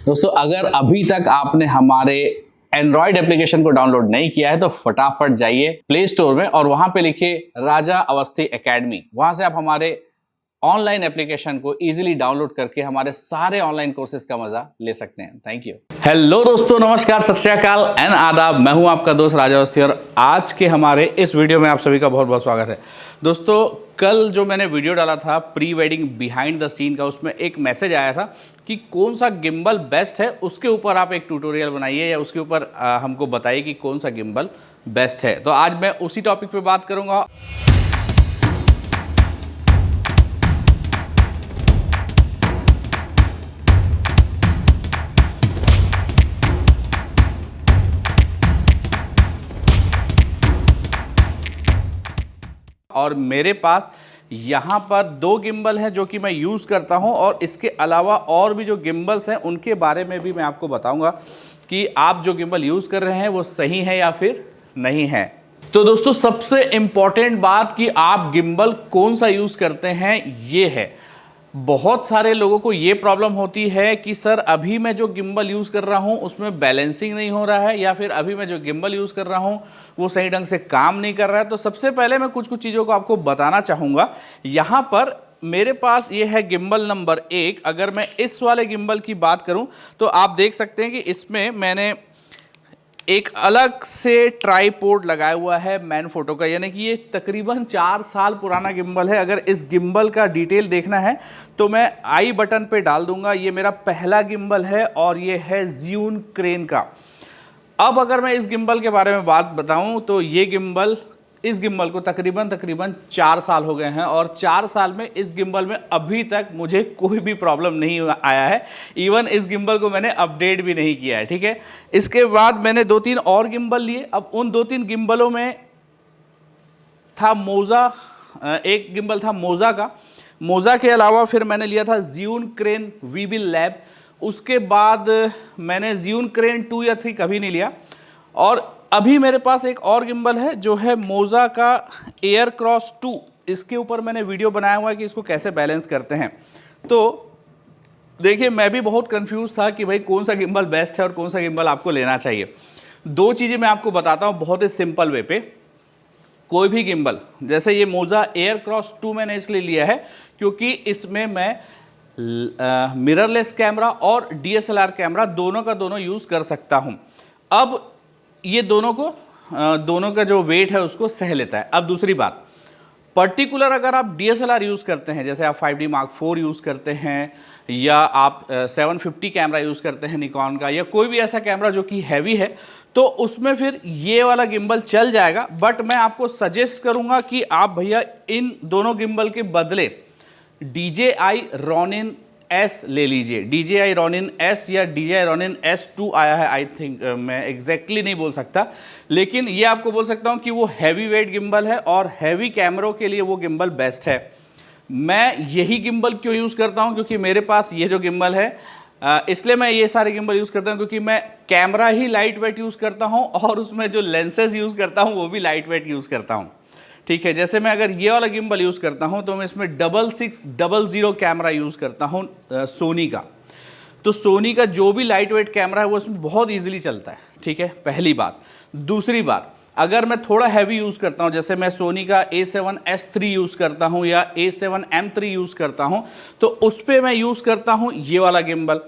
दोस्तों अगर अभी तक आपने हमारे एंड्रॉयड एप्लीकेशन को डाउनलोड नहीं किया है तो फटाफट जाइए प्ले स्टोर में और वहां पे लिखिए राजा अवस्थी एकेडमी। वहां से आप हमारे ऑनलाइन एप्लीकेशन को इजीली डाउनलोड करके हमारे सारे ऑनलाइन कोर्सेज का मजा ले सकते हैं। Thank you. हेलो दोस्तों, नमस्कार, सत श्री अकाल एंड आदाब। मैं हूं आपका दोस्त राजा अवस्थी और आज के हमारे इस वीडियो में आप सभी का बहुत बहुत स्वागत है। दोस्तों कल जो मैंने वीडियो डाला था pre wedding behind the scene का, उसमें एक मैसेज आया था कि कौन सा गिम्बल बेस्ट है, उसके ऊपर आप एक ट्यूटोरियल बनाइए या उसके ऊपर हमको बताइए कि कौन सा गिम्बल बेस्ट है। तो आज मैं उसी टॉपिक पे बात करूंगा। और मेरे पास यहाँ पर दो गिम्बल हैं जो कि मैं यूज़ करता हूँ और इसके अलावा और भी जो गिम्बल्स हैं उनके बारे में भी मैं आपको बताऊँगा कि आप जो गिम्बल यूज़ कर रहे हैं वो सही है या फिर नहीं है। तो दोस्तों सबसे इम्पॉर्टेंट बात कि आप गिम्बल कौन सा यूज़ करते हैं ये है। बहुत सारे लोगों को ये प्रॉब्लम होती है कि सर अभी मैं जो गिम्बल यूज़ कर रहा हूँ उसमें बैलेंसिंग नहीं हो रहा है या फिर अभी मैं जो गिम्बल यूज़ कर रहा हूँ वो सही ढंग से काम नहीं कर रहा है। तो सबसे पहले मैं कुछ चीज़ों को आपको बताना चाहूँगा। यहाँ पर मेरे पास ये है गिम्बल नंबर 1। अगर मैं इस वाले गिम्बल की बात करूँ तो आप देख सकते हैं कि इसमें मैंने एक अलग से ट्राईपोड लगाया हुआ है मैनफोटो का, यानी कि ये तकरीबन 4 साल पुराना गिम्बल है। अगर इस गिम्बल का डिटेल देखना है तो मैं आई बटन पे डाल दूंगा। ये मेरा पहला गिम्बल है और ये है ज़्यून क्रेन का। अब अगर मैं इस गिम्बल के बारे में बात बताऊं तो इस गिम्बल को तकरीबन 4 साल हो गए हैं और 4 साल में इस गिम्बल में अभी तक मुझे कोई भी प्रॉब्लम नहीं आया है। इवन इस गिम्बल को मैंने अपडेट भी नहीं किया है, ठीक है। इसके बाद मैंने 2-3 और गिम्बल लिए। अब उन 2-3 गिम्बलों में था मोज़ा, एक गिम्बल था मोज़ा का। मोज़ा के अलावा फिर मैंने लिया था ज़्यून क्रेन वीबिल लैब। उसके बाद मैंने ज़्यून क्रेन 2 या 3 कभी नहीं लिया। और अभी मेरे पास एक और गिम्बल है जो है मोज़ा का एयर क्रॉस 2। इसके ऊपर मैंने वीडियो बनाया हुआ है कि इसको कैसे बैलेंस करते हैं। तो देखिए मैं भी बहुत कंफ्यूज था कि भाई कौन सा गिम्बल बेस्ट है और कौन सा गिम्बल आपको लेना चाहिए। 2 चीज़ें मैं आपको बताता हूँ बहुत ही सिंपल वे पे। कोई भी गिम्बल, जैसे ये मोज़ा एयर क्रॉस 2 मैंने इसलिए लिया है क्योंकि इसमें मैं मिररलेस कैमरा और DSLR कैमरा दोनों का दोनों यूज़ कर सकता हूँ। अब ये दोनों का जो वेट है उसको सह लेता है। अब दूसरी बात, पर्टिकुलर अगर आप DSLR यूज़ करते हैं, जैसे आप 5D Mark IV यूज़ करते हैं या आप 750 कैमरा यूज़ करते हैं निकॉन का, या कोई भी ऐसा कैमरा जो कि हैवी है, तो उसमें फिर ये वाला गिम्बल चल जाएगा। बट मैं आपको सजेस्ट करूँगा कि आप भैया इन दोनों गिम्बल के बदले DJI Ronin S ले लीजिए। DJI Ronin S या DJI Ronin S2 आया है, आई थिंक, मैं एग्जैक्टली नहीं बोल सकता, लेकिन ये आपको बोल सकता हूँ कि वो हैवी वेट गिम्बल है और हैवी कैमरों के लिए वो गिम्बल बेस्ट है। मैं यही गिम्बल क्यों यूज़ करता हूँ, क्योंकि मेरे पास ये जो गिम्बल है इसलिए मैं ये सारे गिम्बल यूज़ करता हूँ क्योंकि मैं कैमरा ही लाइट वेट यूज़ करता हूँ और उसमें जो लेंसेज यूज़ करता हूँ वो भी लाइट वेट यूज़ करता हूँ, ठीक है। जैसे मैं अगर ये वाला गिम्बल यूज़ करता हूँ तो मैं इसमें 6600 कैमरा यूज़ करता हूँ सोनी का। तो सोनी का जो भी लाइट वेट कैमरा है वो इसमें बहुत इजीली चलता है, ठीक है, पहली बात। दूसरी बात, अगर मैं थोड़ा हैवी यूज़ करता हूँ, जैसे मैं सोनी का A7S3 यूज़ करता हूँ या A7M3 यूज़ करता हूँ, तो उस पर मैं यूज़ करता हूँ ये वाला गिम्बल।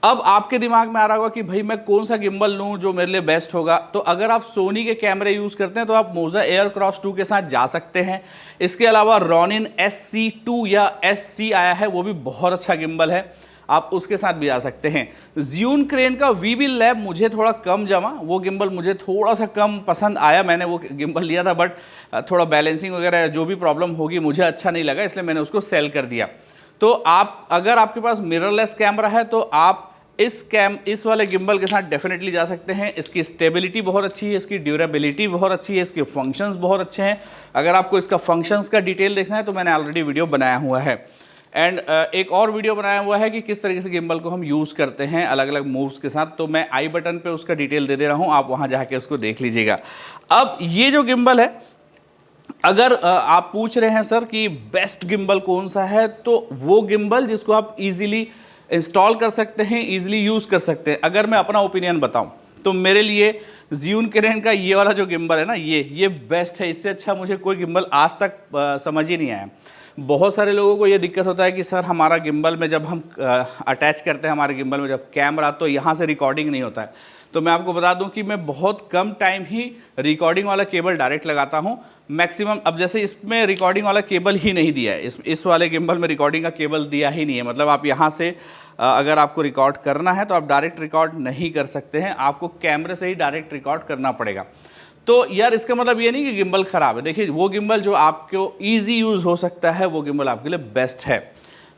अब आपके दिमाग में आ रहा होगा कि भाई मैं कौन सा गिम्बल लूँ जो मेरे लिए बेस्ट होगा। तो अगर आप सोनी के कैमरे यूज़ करते हैं तो आप मोज़ा एयर क्रॉस 2 के साथ जा सकते हैं। इसके अलावा Ronin SC2 या SC आया है, वो भी बहुत अच्छा गिम्बल है, आप उसके साथ भी जा सकते हैं। ज़्यून क्रेन का वीबिल लैब मुझे थोड़ा कम जमा, वो गिम्बल मुझे थोड़ा सा कम पसंद आया। मैंने वो गिम्बल लिया था बट थोड़ा बैलेंसिंग वगैरह जो भी प्रॉब्लम होगी मुझे अच्छा नहीं लगा, इसलिए मैंने उसको सेल कर दिया। तो आप अगर आपके पास मिररलेस कैमरा है तो आप इस वाले गिम्बल के साथ डेफिनेटली जा सकते हैं। इसकी स्टेबिलिटी बहुत अच्छी है, इसकी ड्यूरेबिलिटी बहुत अच्छी है, इसके फंक्शंस बहुत अच्छे हैं। अगर आपको इसका फंक्शंस का डिटेल देखना है तो मैंने ऑलरेडी वीडियो बनाया हुआ है। एंड एक और वीडियो बनाया हुआ है कि किस तरीके से गिम्बल को हम यूज़ करते हैं अलग अलग मूव्स के साथ, तो मैं आई बटन पे उसका डिटेल दे दे रहा हूँ, आप वहाँ जाके उसको देख लीजिएगा। अब ये जो गिम्बल है, अगर आप पूछ रहे हैं सर कि बेस्ट गिम्बल कौन सा है, तो वो गिम्बल जिसको आप इजीली इंस्टॉल कर सकते हैं, ईजिली यूज़ कर सकते हैं। अगर मैं अपना ओपिनियन बताऊं तो मेरे लिए ज़्यून क्रेन का ये वाला जो गिम्बल है ना, ये बेस्ट है। इससे अच्छा मुझे कोई गिम्बल आज तक समझ ही नहीं आया। बहुत सारे लोगों को ये दिक्कत होता है कि सर हमारा गिम्बल में जब हम अटैच करते हैं हमारे गिम्बल में जब कैमरा, तो यहाँ से रिकॉर्डिंग नहीं होता है। तो मैं आपको बता दूं कि मैं बहुत कम टाइम ही रिकॉर्डिंग वाला केबल डायरेक्ट लगाता हूं मैक्सिमम। अब जैसे इसमें रिकॉर्डिंग वाला केबल ही नहीं दिया है, इस वाले गिम्बल में रिकॉर्डिंग का केबल दिया ही नहीं है। मतलब आप यहाँ से अगर आपको रिकॉर्ड करना है तो आप डायरेक्ट रिकॉर्ड नहीं कर सकते हैं, आपको कैमरे से ही डायरेक्ट रिकॉर्ड करना पड़ेगा। तो यार इसका मतलब ये नहीं कि गिम्बल ख़राब है। देखिए वो गिम्बल जो आपको ईजी यूज़ हो सकता है वो गिम्बल आपके लिए बेस्ट है।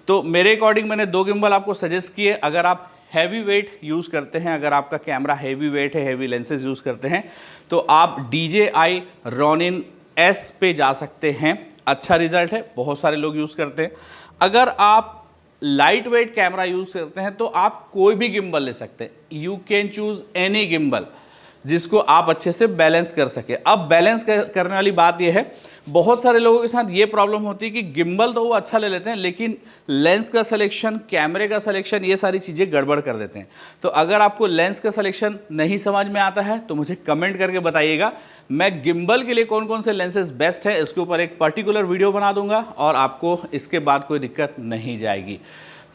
तो मेरे अकॉर्डिंग मैंने 2 गिम्बल आपको सजेस्ट किए। अगर आप हैवी वेट यूज़ करते हैं, अगर आपका कैमरा हैवी वेट है, हैवी लेंसेज यूज़ करते हैं, तो आप DJI Ronin S पे जा सकते हैं। अच्छा रिजल्ट है, बहुत सारे लोग यूज़ करते हैं। अगर आप लाइट वेट कैमरा यूज़ करते हैं तो आप कोई भी गिम्बल ले सकते हैं। You can choose any gimbal जिसको आप अच्छे से बैलेंस कर सके। अब बैलेंस करने वाली बात यह है, बहुत सारे लोगों के साथ ये प्रॉब्लम होती है कि गिम्बल तो वो अच्छा ले लेते हैं लेकिन लेंस का सिलेक्शन, कैमरे का सिलेक्शन, ये सारी चीज़ें गड़बड़ कर देते हैं। तो अगर आपको लेंस का सिलेक्शन नहीं समझ में आता है तो मुझे कमेंट करके बताइएगा। मैं गिम्बल के लिए कौन कौन से लेंसेज बेस्ट है इसके ऊपर एक पर्टिकुलर वीडियो बना दूंगा और आपको इसके बाद कोई दिक्कत नहीं जाएगी।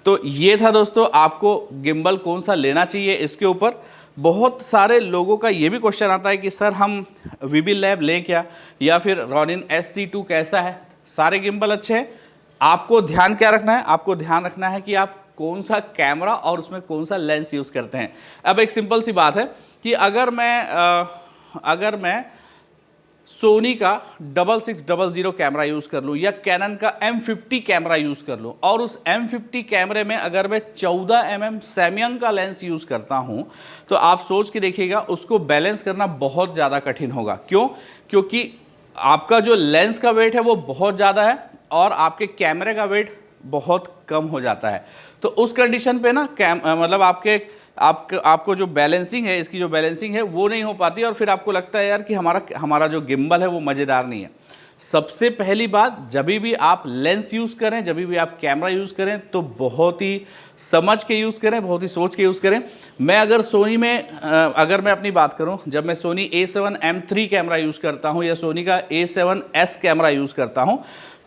तो ये था दोस्तों, आपको गिम्बल कौन सा लेना चाहिए इसके ऊपर। बहुत सारे लोगों का ये भी क्वेश्चन आता है कि सर हम वीबी लैब लें क्या, या फिर Ronin SC2 कैसा है। सारे गिम्बल अच्छे हैं। आपको ध्यान क्या रखना है, आपको ध्यान रखना है कि आप कौन सा कैमरा और उसमें कौन सा लेंस यूज़ करते हैं। अब एक सिंपल सी बात है कि अगर मैं सोनी का 6600 कैमरा यूज़ कर लूँ या कैनन का M50 कैमरा यूज़ कर लूँ और उस M50 कैमरे में अगर मैं 14 mm सैमसंग का लेंस यूज़ करता हूँ, तो आप सोच के देखिएगा उसको बैलेंस करना बहुत ज़्यादा कठिन होगा। क्यों? क्योंकि आपका जो लेंस का वेट है वो बहुत ज़्यादा है और आपके कैमरे का वेट बहुत कम हो जाता है। तो उस कंडीशन पे ना मतलब आपको जो बैलेंसिंग है, इसकी जो बैलेंसिंग है वो नहीं हो पाती और फिर आपको लगता है यार कि हमारा जो गिम्बल है वो मज़ेदार नहीं है। सबसे पहली बात, जब भी आप लेंस यूज़ करें, जब भी आप कैमरा यूज़ करें तो बहुत ही समझ के यूज़ करें, बहुत ही सोच के यूज़ करें। मैं अगर सोनी में अगर मैं अपनी बात करूं, जब मैं सोनी A7M3 कैमरा यूज़ करता हूं या सोनी का A7S कैमरा यूज़ करता हूं,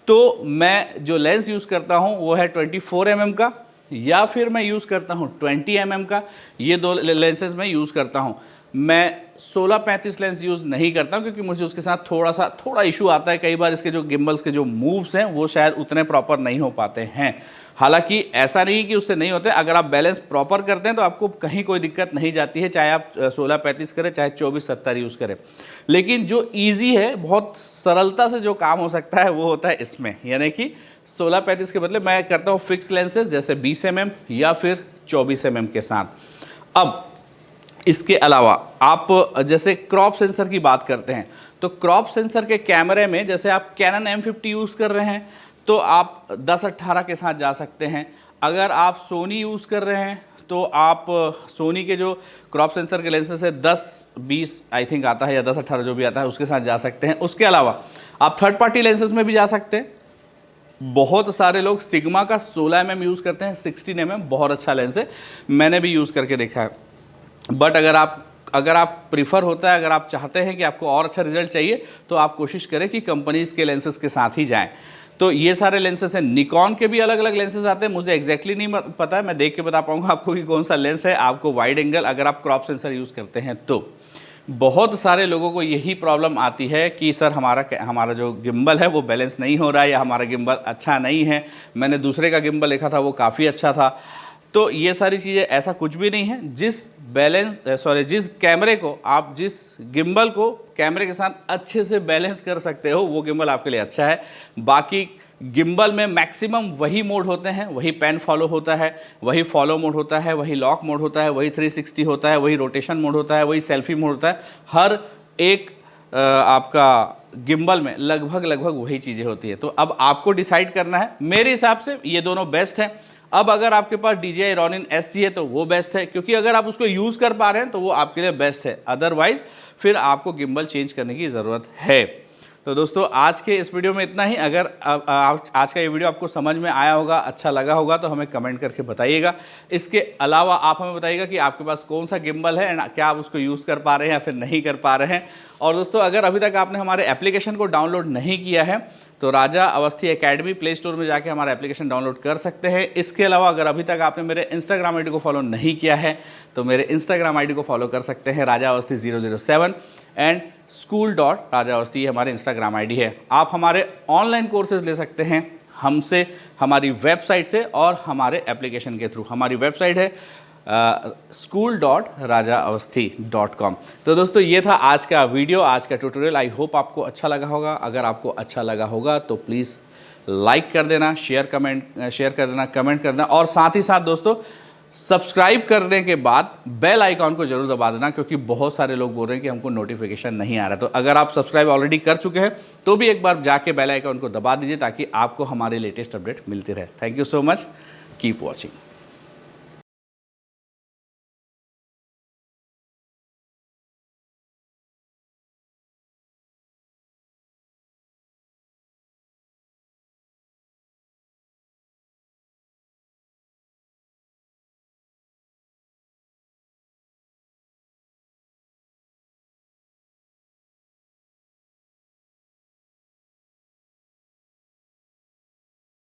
तो मैं जो लेंस यूज़ करता हूं वो है 24 mm का या फिर मैं यूज़ करता हूं 20 mm का। ये 2 लेंसेज मैं यूज़ करता हूं। मैं 16-35 लेंस यूज़ नहीं करता हूं क्योंकि मुझे उसके साथ थोड़ा इशू आता है। कई बार इसके जो गिम्बल्स के जो मूव्स हैं वो शायद उतने प्रॉपर नहीं हो पाते हैं। हालांकि ऐसा नहीं कि उससे नहीं होते, अगर आप बैलेंस प्रॉपर करते हैं तो आपको कहीं कोई दिक्कत नहीं जाती है, चाहे आप 16-35 करें चाहे 24-70 यूज़ करें। लेकिन जो ईजी है, बहुत सरलता से जो काम हो सकता है वो होता है इसमें, यानी कि 16-35 के बदले मैं करता हूँ फिक्स लेंसेज जैसे 20 mm या फिर 24 mm के साथ। अब इसके अलावा आप जैसे क्रॉप सेंसर की बात करते हैं तो क्रॉप सेंसर के कैमरे में जैसे आप कैनन M50 यूज़ कर रहे हैं तो आप 10-18 के साथ जा सकते हैं। अगर आप सोनी यूज़ कर रहे हैं तो आप सोनी के जो क्रॉप सेंसर के लेंसेज है 10-20 आई थिंक आता है या 10-18 जो भी आता है उसके साथ जा सकते हैं। उसके अलावा आप थर्ड पार्टी लेंसेज में भी जा सकते हैं। बहुत सारे लोग सिग्मा का 16 mm यूज़ करते हैं, 16 mm बहुत अच्छा लेंस है, मैंने भी यूज़ करके देखा है। बट अगर आप प्रीफर होता है, अगर आप चाहते हैं कि आपको और अच्छा रिजल्ट चाहिए तो आप कोशिश करें कि कंपनीज़ के लेंसेज के साथ ही जाएं। तो ये सारे लेंसेज हैं। निकॉन के भी अलग अलग लेंसेज आते हैं, मुझे एग्जैक्टली नहीं पता है, मैं देख के बता पाऊंगा आपको कि कौन सा लेंस है आपको वाइड एंगल अगर आप क्रॉप सेंसर यूज़ करते हैं तो। बहुत सारे लोगों को यही प्रॉब्लम आती है कि सर हमारा जो गिम्बल है वो बैलेंस नहीं हो रहा है या हमारा गिम्बल अच्छा नहीं है, मैंने दूसरे का गिम्बल देखा था वो काफ़ी अच्छा था। तो ये सारी चीज़ें, ऐसा कुछ भी नहीं है। जिस कैमरे को आप जिस गिम्बल को कैमरे के साथ अच्छे से बैलेंस कर सकते हो वो गिम्बल आपके लिए अच्छा है। बाकी गिम्बल में मैक्सिमम वही मोड होते हैं, वही पैन फॉलो होता है, वही फॉलो मोड होता है, वही लॉक मोड होता है, वही 360 होता है, वही रोटेशन मोड होता है, वही सेल्फी मोड होता है। हर एक आपका गिम्बल में लगभग वही चीज़ें होती है। तो अब आपको डिसाइड करना है। मेरे हिसाब से ये दोनों बेस्ट हैं। अब अगर आपके पास DJI Ronin SC है तो वो बेस्ट है, क्योंकि अगर आप उसको यूज़ कर पा रहे हैं तो वो आपके लिए बेस्ट है। अदरवाइज फिर आपको गिम्बल चेंज करने की ज़रूरत है। तो दोस्तों आज के इस वीडियो में इतना ही। अगर आज का ये वीडियो आपको समझ में आया होगा, अच्छा लगा होगा, तो हमें कमेंट करके बताइएगा। इसके अलावा आप हमें बताइएगा कि आपके पास कौन सा गिम्बल है एंड क्या आप उसको यूज़ कर पा रहे हैं या फिर नहीं कर पा रहे हैं। और दोस्तों अगर अभी तक आपने हमारे एप्लीकेशन को डाउनलोड नहीं किया है तो राजा अवस्थी एकेडमी प्ले स्टोर में जाके हमारा एप्लीकेशन डाउनलोड कर सकते हैं। इसके अलावा अगर अभी तक आपने मेरे इंस्टाग्राम आईडी को फॉलो नहीं किया है तो मेरे इंस्टाग्राम आईडी को फॉलो कर सकते हैं, राजा अवस्थी 007 एंड school.rajaawasthi हमारे इंस्टाग्राम आईडी है। आप हमारे ऑनलाइन कोर्सेज ले सकते हैं हमसे, हमारी वेबसाइट से और हमारे एप्लीकेशन के थ्रू। हमारी वेबसाइट है school.rajaawasthi.com। तो दोस्तों ये था आज का वीडियो, आज का ट्यूटोरियल। आई होप आपको अच्छा लगा होगा। अगर आपको अच्छा लगा होगा तो प्लीज़ लाइक कर देना, शेयर कर देना, कमेंट कर देना और साथ ही साथ दोस्तों सब्सक्राइब करने के बाद बेल आइकॉन को जरूर दबा देना, क्योंकि बहुत सारे लोग बोल रहे हैं कि हमको नोटिफिकेशन नहीं आ रहा। तो अगर आप सब्सक्राइब ऑलरेडी कर चुके हैं तो भी एक बार जाके बेल आइकॉन को दबा दीजिए ताकि आपको हमारे लेटेस्ट अपडेट मिलते रहे। Thank you so much, keep watching.